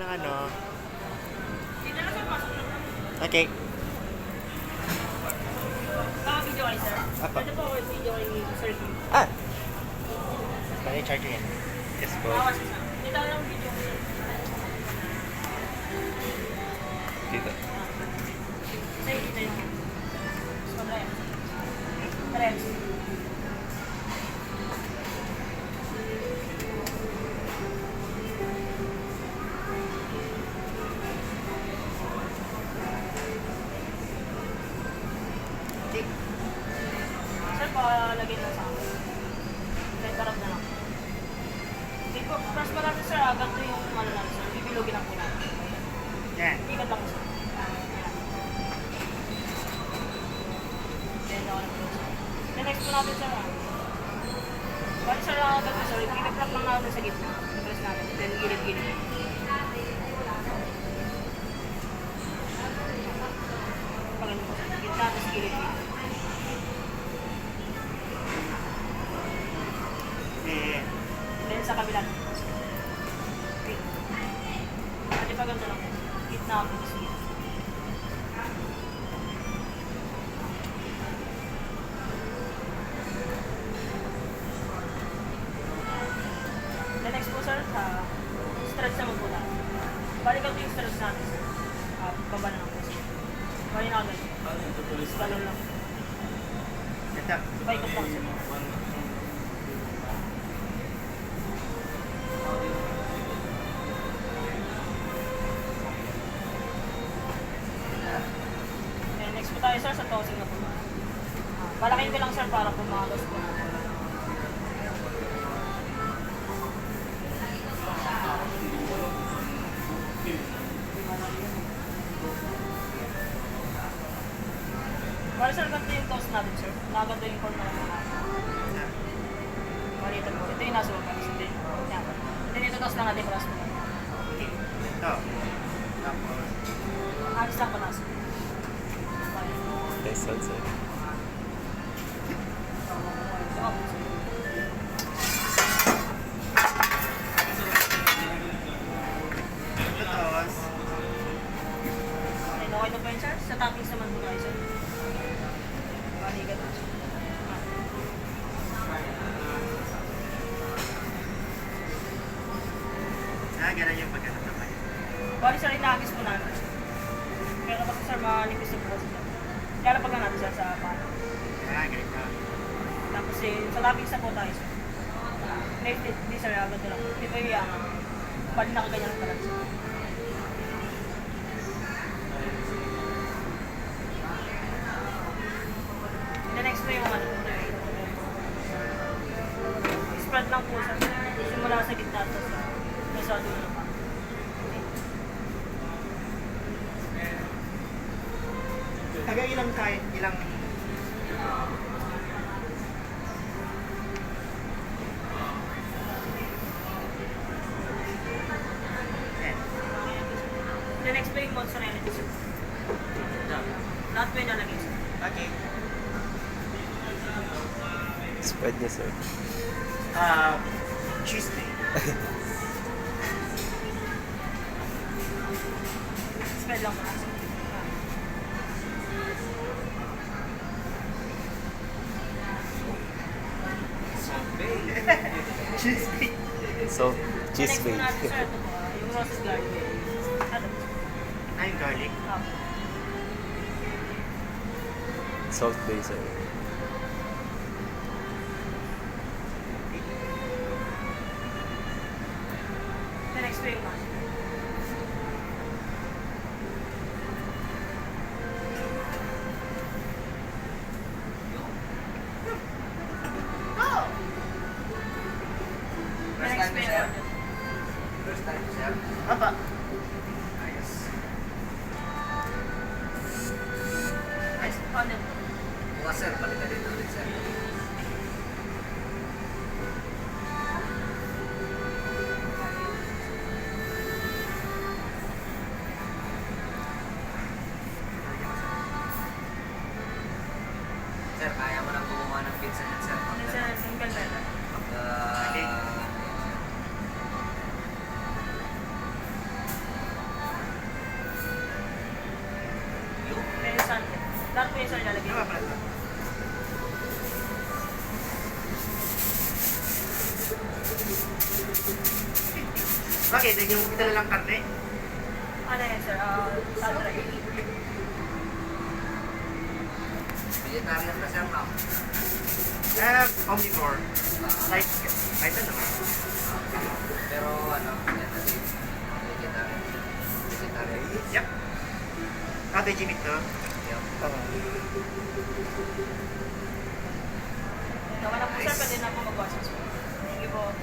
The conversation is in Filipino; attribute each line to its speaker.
Speaker 1: ng ano.
Speaker 2: Dito na sir, pasok na.
Speaker 1: Okay.
Speaker 2: Naka-video kayo sir.
Speaker 1: Apa?
Speaker 2: Pwede po ako video kay Sir Kim.
Speaker 1: Ah! Kaya charger yan. Yes po.
Speaker 2: Bawas isa. Dito lang video ko sir.
Speaker 1: Dito.
Speaker 2: Say, dito yun. So, Rems. Rems.
Speaker 1: Okay.
Speaker 2: Sir, palagay na sa akin. Kahit parang na lang. Hindi po, first pa natin sir, ganito yung ano natin sir. Bibilogin lang po natin.
Speaker 1: Yan.
Speaker 2: Ikat lang po sir. Then, ako na po sir. Then, next po natin sir. Bali sir, ganito sir. Ikikiplap lang natin sa gitna. I-press natin. Then, gilid-gilid. Pagano po sir. Gitna, tapos gilid-gilid.
Speaker 1: Eh,
Speaker 2: Then sa kabila. Okay. Pwede pa ganito lang. Gitna ako sa gitna. The next po sir, stretch naman po natin. Balik ang yung stretch natin sir. Baba na lang po sir. Balik na agad. Balon lang.
Speaker 1: ito.
Speaker 2: Paikot lang sir. And next po tayo sir sa tossing na po. Balakin ko lang sir para pumagas po. Bali sir, ganito yung toss natin sir. Nakaganda yung form na lang natin. Bali ito po. Ito yung nasa baba. Ito yung yan. Then ito toss lang natin para sa mga.
Speaker 1: Ito. Tapos,
Speaker 2: Alis lang pa nasa.
Speaker 3: Nice one, sir.
Speaker 2: Ito po sir.
Speaker 1: ito tapos,
Speaker 2: Then okay na po yun sir. Sa toppings naman po tayo sir. Bali ganun sir.
Speaker 1: ganun yung pagkano naman.
Speaker 2: Bali sir, inaagis po natin. Pero kasi sir, manipis yung po sir. Lalapag lang natin sir sa pan.
Speaker 1: Ganito.
Speaker 2: Tapos sa toppings na po tayo sir. Hindi sir, agad lang. Hindi pa yung yaman. Bali nakaganyan lang pala sir. And the next po yung ano. Spread lang po sir. Simula sa gitna to sa nasa dulo pa.
Speaker 1: Taga ilang kahit ilang
Speaker 2: The next po yung mozzarella cheese. Lahat po yung nalagay sir.
Speaker 1: Okay.
Speaker 3: Spread niya, sir.
Speaker 1: Tuesday.
Speaker 2: Spread lang po natin.
Speaker 1: Tuesday.
Speaker 3: So, cheese
Speaker 2: Next po
Speaker 3: bake.
Speaker 2: natin sir, ito po, yung roasted garlic. Ano?
Speaker 1: Ay, garlic.
Speaker 3: Salt bay, sir.
Speaker 2: The next po yung man. The next po yung onion.
Speaker 4: First time, sir.
Speaker 1: Apa.
Speaker 4: Ayos.
Speaker 2: Next, onion.
Speaker 4: Bukas, sir. Balikan din ulit, sir. Sir, kaya mo lang gumawa ng pizza niyan, sir.
Speaker 2: Then sir, single letter.
Speaker 4: Okay.
Speaker 1: Bakit? Yung ito na lang karne?
Speaker 2: Ano yan, sir? Sandra.
Speaker 4: Vegetarian ka sir, ma'am.
Speaker 1: Omnivore. Like, ito naman.
Speaker 4: Pero ano, yan natin. Vegetarian. Vegetarian.
Speaker 1: Yep. Veggie meat to.
Speaker 4: Yup.
Speaker 2: Gawa na po, sir. Pwede na po mag-wash. Thank you po.